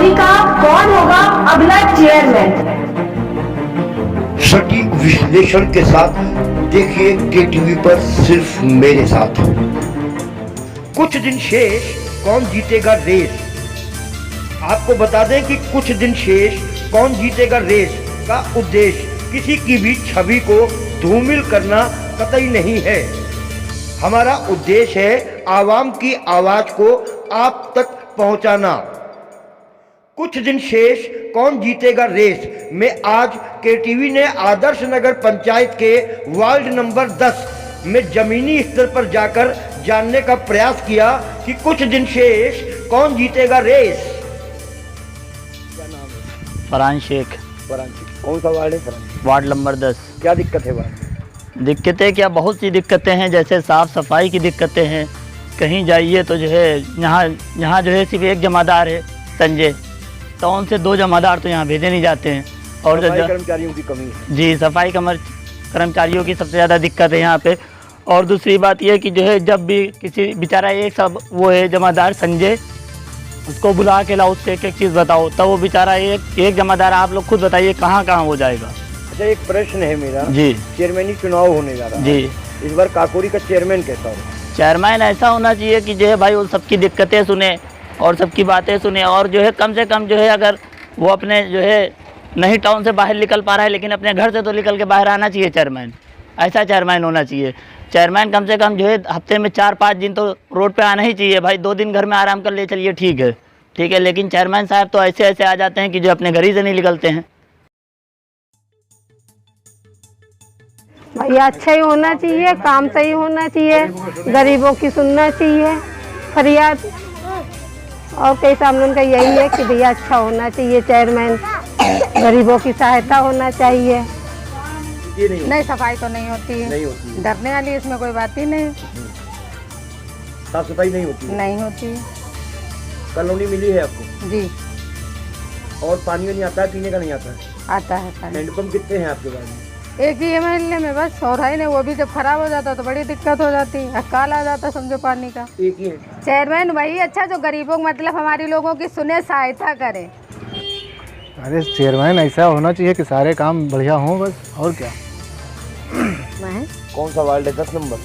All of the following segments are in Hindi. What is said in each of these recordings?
काकोरी का कौन होगा अगला चेयरमैन? सटीक विश्लेषण के साथ देखिए केटीवी पर सिर्फ मेरे साथ। कुछ दिन शेष कौन जीतेगा रेस। आपको बता दें कि कुछ दिन शेष कौन जीतेगा रेस का उद्देश्य किसी की भी छवि को धूमिल करना कतई नहीं है। हमारा उद्देश्य है आवाम की आवाज को आप तक पहुंचाना। कुछ दिन शेष कौन जीतेगा रेस में आज केटीवी ने आदर्श नगर पंचायत के वार्ड नंबर 10 में जमीनी स्तर पर जाकर जानने का प्रयास किया कि कुछ दिन शेष कौन जीतेगा रेस। क्या नाम है? फरहान शेख। कौन सा वार्ड है फरहान? Ward number 10। क्या दिक्कत है वार्ड? दिक्कतें क्या, बहुत सी दिक्कतें हैं। जैसे साफ़ सफाई की दिक्कतें हैं। कहीं जाइए तो जो है यहाँ जो है सिर्फ एक जमादार है संजय, टाउन से 2 जमादार तो यहाँ भेजे नहीं जाते हैं। और कर्मचारियों की कमी है। जी, सफाई कर्मचारियों की सबसे ज़्यादा दिक्कत है यहाँ पे। और दूसरी बात यह कि जो है जब भी किसी बेचारा एक सब वो है जमादार संजय, उसको बुला के लाओ, उससे एक चीज़ बताओ, तब वो बेचारा एक जमादार, आप लोग खुद बताइए कहाँ हो जाएगा। अच्छा, एक प्रश्न है मेरा जी। चेयरमैनी चुनाव होने जा रहा है जी, इस बार काकोरी का चेयरमैन कैसा हो? चेयरमैन ऐसा होना चाहिए कि जो है भाई वो सबकी दिक्कतें सुने और सबकी बातें सुने, और जो है कम से कम जो है अगर वो अपने जो है नहीं टाउन से बाहर निकल पा रहा है लेकिन अपने घर से तो निकल के बाहर आना चाहिए चेयरमैन। ऐसा चेयरमैन होना चाहिए। चेयरमैन कम से कम जो है हफ्ते में 4-5 दिन तो रोड पे आना ही चाहिए। भाई 2 दिन घर में आराम कर ले चलिए, ठीक है, लेकिन चेयरमैन साहब तो ऐसे आ जाते हैं कि जो अपने घर ही से नहीं निकलते हैं। भैया अच्छा ही होना चाहिए, काम सही होना चाहिए, गरीबों की सुनना चाहिए फरियाद। और कई सामने उनका यही है कि भैया अच्छा होना चाहिए चेयरमैन, गरीबों की सहायता होना चाहिए। नहीं, सफाई तो नहीं होती, डरने वाली इसमें कोई बात ही नहीं। साफ सफाई नहीं होती। कॉलोनी मिली है आपको? जी। और पानी नहीं आता है, पीने का नहीं आता है? आता है पानी। हैंडपंप कितने हैं आपके पास? एक ही एमएलए में बस, और है नहीं। वो भी जब खराब हो जाता तो बड़ी दिक्कत हो जाती, अकाल आ जाता समझो पानी का। एक ही है चेयरमैन वही अच्छा जो गरीबों मतलब हमारी लोगों की सुने, सहायता करे। अरे चेयरमैन ऐसा होना चाहिए कि सारे काम बढ़िया हों बस, और क्या। कौन सा वार्ड है? 10 नंबर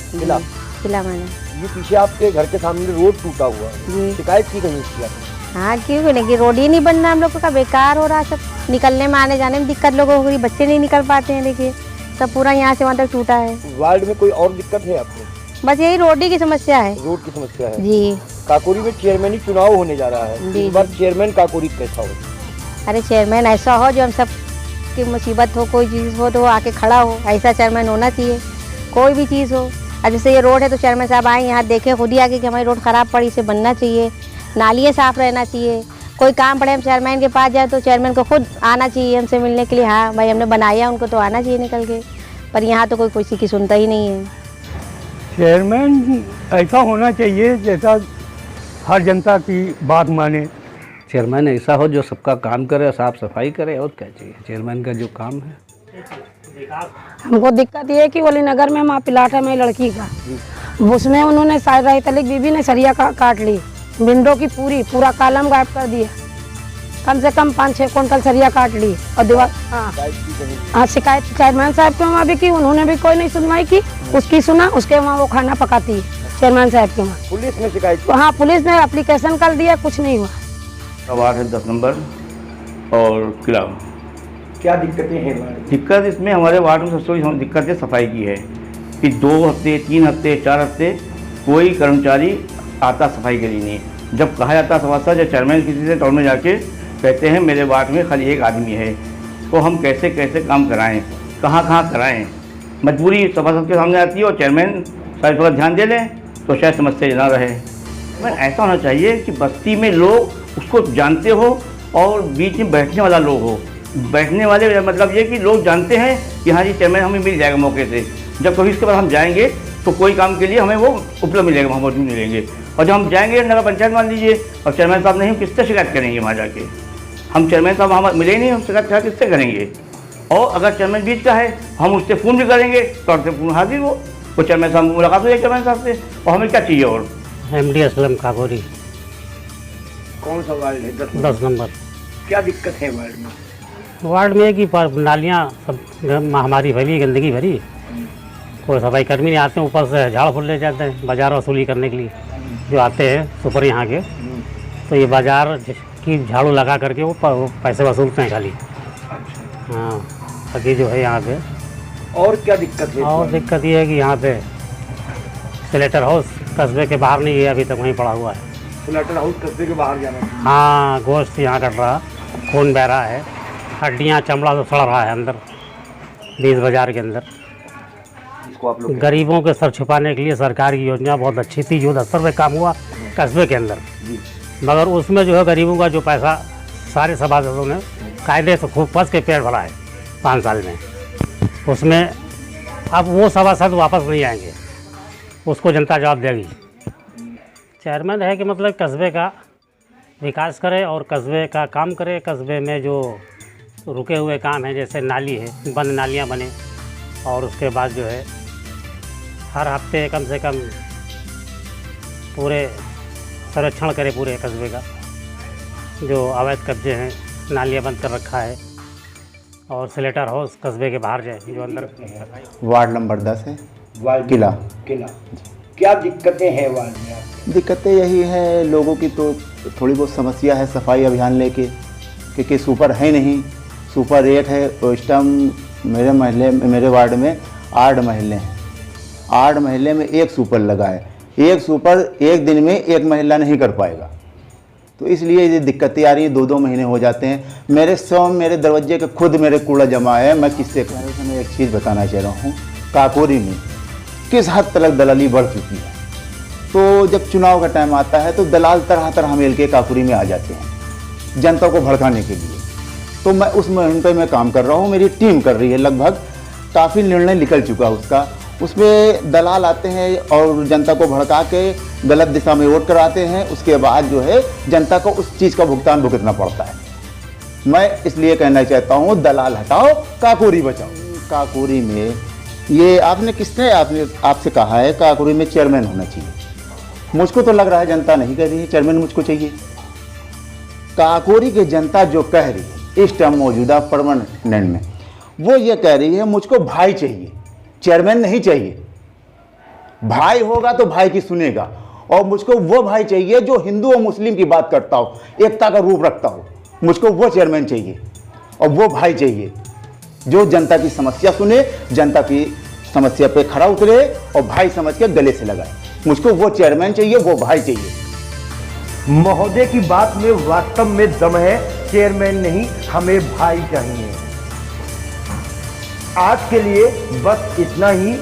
खिला मैंने। ये पीछे आपके घर के सामने रोड टूटा हुआ है, शिकायत की कहीं इसकी आपने? हाँ, क्यों नहीं, रोड ही नहीं बनना, हम लोगों का बेकार हो रहा, सब निकलने में आने जाने में दिक्कत लोगों को, बच्चे नहीं निकल पाते हैं। देखिए सब पूरा यहाँ से वहाँ तक टूटा है। वार्ड में कोई और दिक्कत है आपको? बस यही रोड ही की समस्या है। रोड की समस्या है जी। काकोरी में चेयरमैनी चुनाव होने जा रहा है, इस बार चेयरमैन काकोरी कैसा हो? अरे चेयरमैन ऐसा हो जो हम सब की मुसीबत हो, कोई चीज़ हो तो वो आके खड़ा हो, ऐसा चेयरमैन होना चाहिए। कोई भी चीज़ हो, अब जैसे ये रोड है तो चेयरमैन साहब आए यहाँ देखें खुद ही आके कि हमारी रोड ख़राब पड़ी, इसे बनना चाहिए, नालियाँ साफ़ रहना चाहिए। कोई काम पड़े हम चेयरमैन के पास जाए तो चेयरमैन को खुद आना चाहिए हमसे मिलने के लिए। हाँ भाई हमने बनाया, उनको तो आना चाहिए निकल के, पर यहाँ तो कोई किसी की सुनता ही नहीं है। चेयरमैन ऐसा होना चाहिए जैसा हर जनता की बात माने। चेयरमैन ऐसा हो जो सबका काम करे, साफ सफाई करे, और क्या चाहिए चेयरमैन का जो काम है। हमको दिक्कत ये है कि वली नगर में वहाँ प्लाट है मेरी लड़की का, उसमें उन्होंने रही तलिक बीबी ने सरिया काट ली, विंडो की पूरा कॉलम गायब कर दिया, कम से कम 5-6 कुंटल सरिया काट ली। और दीवार हाँ शिकायत चेयरमैन साहब के वहाँ भी की, उन्होंने भी कोई नहीं सुनवाई की, उसकी सुना, उसके वहाँ वो खाना पकाती है चेयरमैन साहब के वहाँ। पुलिस में शिकायत? हाँ पुलिस ने एप्लीकेशन कर दिया, कुछ नहीं हुआ। वार्ड है 10 नंबर और किला। क्या दिक्कतें हैं? दिक्कत इसमें हमारे वार्ड में सबसे बड़ी दिक्कत है सफाई की है कि 2 हफ्ते 3 हफ्ते 4 हफ्ते कोई कर्मचारी आता सफाई के लिए नहीं। जब कहा जाता सभासद या चेयरमैन किसी से टाउन में जाके कहते हैं मेरे वार्ड में खाली एक आदमी है, तो हम कैसे कैसे काम कराएं, कहाँ कराएं। मजबूरी सभासद के सामने आती है और चेयरमैन सारी थोड़ा ध्यान दे लें तो शायद समस्या ना रहे। ऐसा होना चाहिए कि बस्ती में लोग उसको जानते हो और बीच में बैठने वाला लोग हो। बैठने वाले मतलब ये कि लोग जानते हैं कि हाँ जी चेयरमैन हमें मिल जाएगा मौके से। जब कभी इसके बाद हम जाएंगे तो कोई काम के लिए हमें वो उपलब्ध मिलेगा, वहाँ मौजूद मिलेंगे। और जब हम जाएंगे नगर पंचायत मान लीजिए और चेयरमैन साहब नहीं, हम किससे शिकायत करेंगे वहाँ जाके? हम चेयरमैन साहब वहाँ मिले ही नहीं, हम शिकायत किससे करेंगे? और अगर चेयरमैन बीच का है हम उससे फ़ोन भी करेंगे तो फ़ोन हाजिर वो चेयरमैन साहब मुलाकात हो जाए चेयरमैन साहब से, और हमें क्या चाहिए? और MD असलम काकोरी। कौन सा वार्ड है? 10 नंबर। क्या दिक्कत है वार्ड में? वार्ड में कि नालियाँ सब हमारी भरी गंदगी भरी, कोई सफाई कर्मी नहीं आते हैं, ऊपर से झाड़ फूल ले जाते हैं बाजार वसूली करने के लिए जो आते हैं सुपर यहाँ के, तो ये बाजार की झाड़ू लगा करके वो पैसे वसूलते हैं खाली। हाँ, बाकी जो है यहाँ पे और क्या दिक्कत है? और दिक्कत ये है कि यहाँ पे स्लेटर हाउस कस्बे के बाहर नहीं है, अभी तक वहीं पड़ा हुआ है। स्लेटर हाउस कस्बे के बाहर जाना चाहिए। हाँ, गोश्त यहाँ कट रहा, खून बह रहा है, हड्डियाँ चमड़ा तो सड़ रहा है अंदर बीज बाजार के अंदर। इसको आप लोग गरीबों के सर छुपाने के लिए सरकार की योजना बहुत अच्छी थी, जो 10 रुपये काम हुआ कस्बे के अंदर, मगर उसमें जो है गरीबों का जो पैसा सारे सभासदों ने कायदे से खूब फंस के पेड़ भरा है 5 साल में, उसमें अब वो सभासद वापस नहीं आएंगे, उसको जनता जवाब देगी। चेयरमैन है कि मतलब कस्बे का विकास करे और कस्बे का काम करे। कस्बे में जो रुके हुए काम हैं, जैसे नाली है, बंद नालियाँ बने, और उसके बाद जो है हर हफ्ते कम से कम पूरे संरक्षण करे पूरे कस्बे का, जो अवैध कब्जे हैं, नालियाँ बंद कर रखा है, और स्लेटर हाउस कस्बे के बाहर जाए जो अंदर। वार्ड नंबर 10 है, वार्ड किला। क्या दिक्कतें हैं वार्ड में आपको? दिक्कतें यही है, लोगों की तो थोड़ी बहुत समस्या है सफाई अभियान लेके, क्योंकि सुपर है नहीं, सुपर 1 है। उस टाइम मेरे वार्ड में 8 महल्ले हैं, 8 महल्ले में 1 सुपर लगा है। 1 सुपर एक दिन में 1 महिला नहीं कर पाएगा, तो इसलिए ये दिक्कतें आ रही हैं। 2-2 महीने हो जाते हैं। मेरे दरवाजे के खुद मेरे कूड़ा जमा है। मैं किससे कहूँ? मैं एक चीज़ बताना चाह रहा हूँ, काकोरी में किस हद तक दलाली बढ़ चुकी है। तो जब चुनाव का टाइम आता है तो दलाल तरह तरह मिल के काकोरी में आ जाते हैं जनता को भड़काने के लिए। तो मैं उस मुहिम पर मैं काम कर रहा हूँ, मेरी टीम कर रही है, लगभग काफ़ी निर्णय निकल चुका है उसका। उसमें दलाल आते हैं और जनता को भड़का के गलत दिशा में वोट कराते हैं, उसके बाद जो है जनता को उस चीज़ का भुगतान भुगतना पड़ता है। मैं इसलिए कहना चाहता हूँ, दलाल हटाओ, काकोरी बचाओ। काकोरी में ये आपने आपसे कहा है काकोरी में चेयरमैन होना चाहिए। मुझको तो लग रहा है जनता नहीं कह रही है चेयरमैन मुझको चाहिए। काकोरी की जनता जो कह रही है इस टाइम मौजूदा परमानेंट में, वो ये कह रही है मुझको भाई चाहिए, चेयरमैन नहीं चाहिए। भाई होगा तो भाई की सुनेगा, और मुझको वो भाई चाहिए जो हिंदू और मुस्लिम की बात करता हो, एकता का रूप रखता हो। मुझको वो चेयरमैन चाहिए और वो भाई चाहिए जो जनता की समस्या सुने, जनता की समस्या पे खड़ा उतरे और भाई समझ के गले से लगाए। मुझको वो चेयरमैन चाहिए, वो भाई चाहिए। महोदय की बात में वास्तव में दम है, चेयरमैन नहीं, हमें भाई चाहिए। आज के लिए बस इतना ही।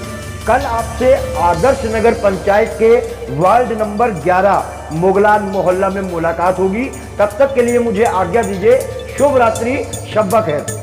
कल आपसे आदर्श नगर पंचायत के वार्ड नंबर 11 मुगलान मोहल्ला में मुलाकात होगी। तब तक के लिए मुझे आज्ञा दीजिए। शुभ रात्रि, शब्बा खैर।